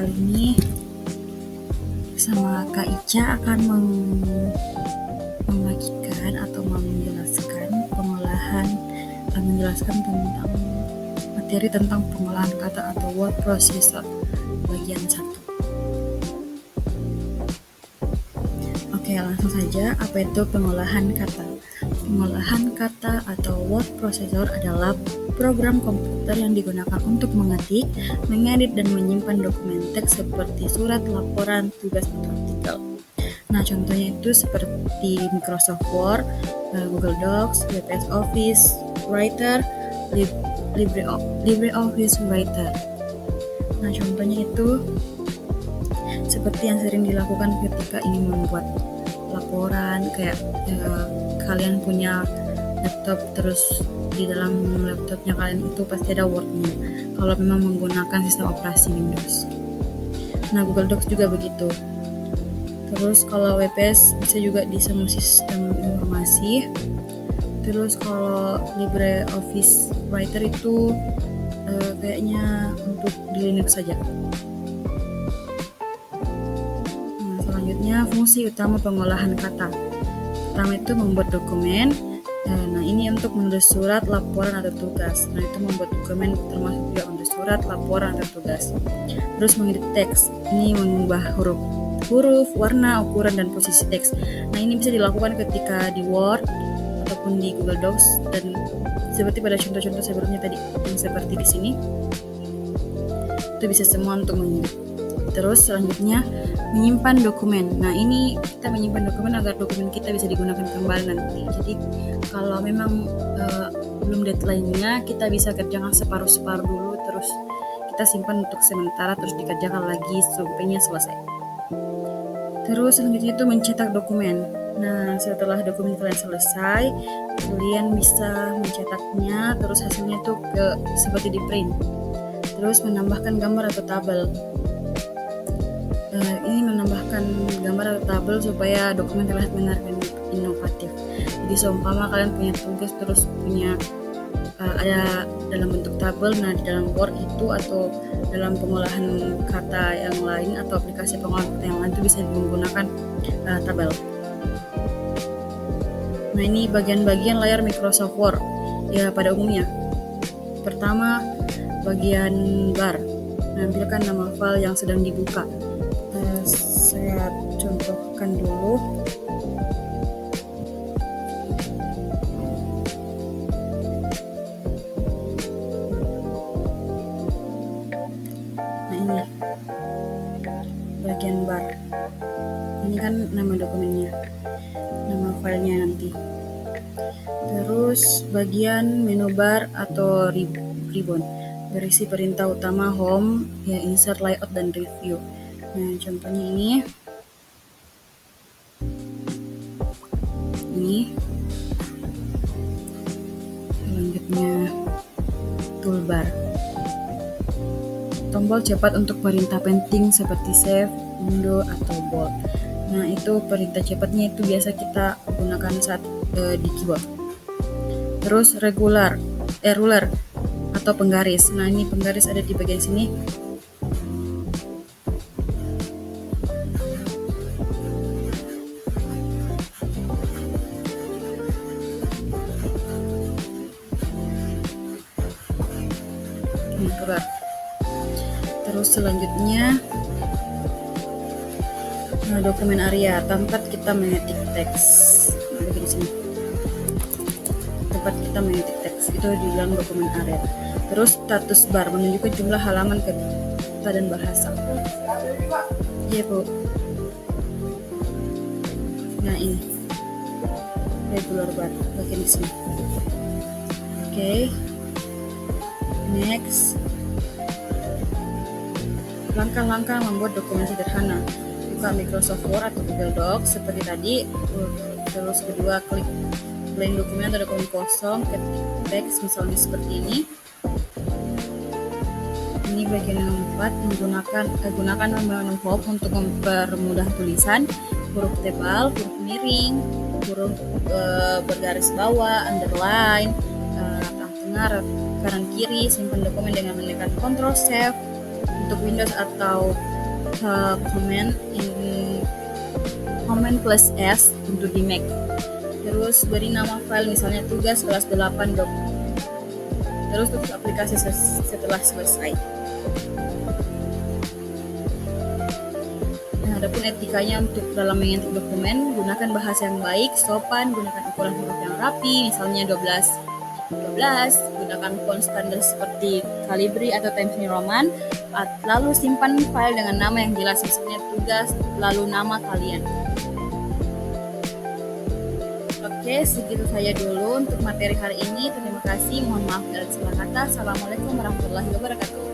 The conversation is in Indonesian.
kali ini sama Kak Ica akan membagikan atau menjelaskan tentang materi tentang pengolahan kata atau word processor bagian 1. Oke, langsung saja. Apa itu pengolahan kata? Pengolahan kata atau word processor adalah program komputer yang digunakan untuk mengetik, mengedit, dan menyimpan dokumen teks seperti surat, laporan, tugas, atau artikel. Nah, contohnya itu seperti Microsoft Word, Google Docs, WPS Office Writer, LibreOffice Writer. Nah, contohnya itu seperti yang sering dilakukan ketika ingin membuat laporan, kayak kalian punya laptop, terus di dalam laptopnya kalian itu pasti ada Word-nya kalau memang menggunakan sistem operasi Windows. Nah, Google Docs juga begitu. Terus kalau WPS bisa juga di semua sistem informasi. Terus kalau LibreOffice Writer itu kayaknya untuk di Linux saja. Nah, selanjutnya fungsi utama pengolahan kata. Pertama itu membuat dokumen. Nah, ini untuk menulis surat, laporan, atau tugas. Nah, itu membuat dokumen termasuk juga menulis surat, laporan, atau tugas. Terus mengedit teks. Ini mengubah huruf, warna, ukuran, dan posisi teks. Nah, ini bisa dilakukan ketika di Word ataupun di Google Docs, dan seperti pada contoh-contoh sebelumnya tadi yang seperti di sini. Itu bisa semua untuk mengedit. Terus selanjutnya menyimpan dokumen. Nah, ini kita menyimpan dokumen agar dokumen kita bisa digunakan kembali nanti. Jadi kalau memang belum deadline-nya, kita bisa kerjakan separuh-separuh dulu, terus kita simpan untuk sementara, terus dikerjakan lagi sampainya selesai. Terus selanjutnya itu mencetak dokumen. Nah, setelah dokumen kalian selesai, kalian bisa mencetaknya, terus hasilnya itu seperti di print. Terus menambahkan gambar atau tabel. Ini menambahkan gambar atau tabel supaya dokumen terlihat menarik dan inovatif. Jadi seumpama kalian punya tugas terus punya ada dalam bentuk tabel, nah di dalam Word itu atau dalam pengolahan kata yang lain atau aplikasi pengolahan kata yang lain itu bisa menggunakan tabel. Nah, ini bagian-bagian layar Microsoft Word ya pada umumnya. Pertama, bagian bar, menampilkan nama file yang sedang dibuka. Saya contohkan dulu. Nah, ini bagian bar. Ini kan nama dokumennya, nama filenya nanti. Terus bagian menu bar atau ribbon, berisi perintah utama home, ya insert, layout, dan review. Nah, contohnya ini selanjutnya toolbar, tombol cepat untuk perintah penting seperti save, undo, atau bold. Nah, itu perintah cepatnya itu biasa kita gunakan saat di keyboard. Terus ruler atau penggaris. Nah, ini penggaris ada di bagian sini. Terus selanjutnya dokumen area, tempat kita mengetik teks. Nah, di sini tempat kita mengetik teks itu di dalam dokumen area. Terus status bar menunjukkan jumlah halaman kata dan bahasa. Iya, Bu. Nah, ini regular bar bagian di sini. Oke. Next, langkah-langkah membuat dokumen sederhana. Buka Microsoft Word atau Google Docs seperti tadi. Terus kedua, klik blank dokumen atau dokumen kosong, ketik teks misalnya seperti ini. Ini bagian yang keempat, gunakan menu home untuk mempermudah tulisan, huruf tebal, huruf miring, huruf bergaris bawah, underline, tengah, kanan kiri. Simpan dokumen dengan menekan Ctrl Save untuk Windows atau comment plus S untuk di Mac. Terus beri nama file misalnya tugas kelas 8. Terus tutup aplikasi setelah selesai. Nah, adapun etikanya untuk dalam mengetik dokumen, gunakan bahasa yang baik, sopan, gunakan ukuran huruf yang rapi, misalnya 12, gunakan font standar seperti Calibri atau Times New Roman, lalu simpan file dengan nama yang jelas, misalnya tugas, lalu nama kalian. Oke, segitu saja dulu untuk materi hari ini. Terima kasih, mohon maaf dan salah kata. Assalamualaikum warahmatullahi wabarakatuh.